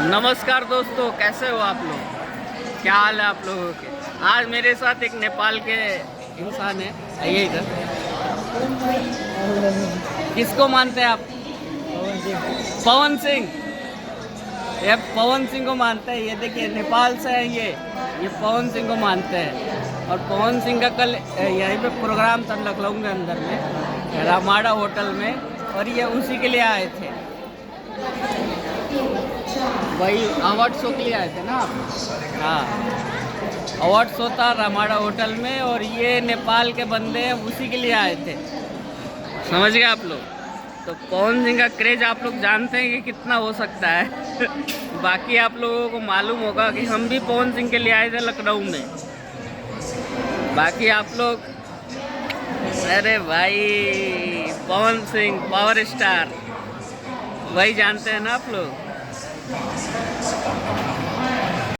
नमस्कार दोस्तों, कैसे हो आप लोग? क्या हाल है आप लोगों के? आज मेरे साथ एक नेपाल के इंसान है। आइए इधर। किसको मानते हैं आप? पवन सिंह। ये पवन सिंह को मानते हैं। ये देखिए, नेपाल से है ये पवन सिंह को मानते हैं। और पवन सिंह का कल यहीं पे प्रोग्राम था लखनऊ के अंदर में, रामाडा होटल में, और ये उसी के लिए आए थे। वही अवार्ड शो के लिए आए थे ना आप? हाँ, अवार्ड शो था रामाडा होटल में, और ये नेपाल के बंदे हैं, उसी के लिए आए थे। समझ गए आप लोग? तो पवन सिंह का क्रेज आप लोग जानते हैं कि कितना हो सकता है। बाकी आप लोगों को मालूम होगा कि हम भी पवन सिंह के लिए आए थे लखनऊ में। बाकी आप लोग, अरे भाई, पवन सिंह पावर स्टार, वही जानते हैं ना आप लोग।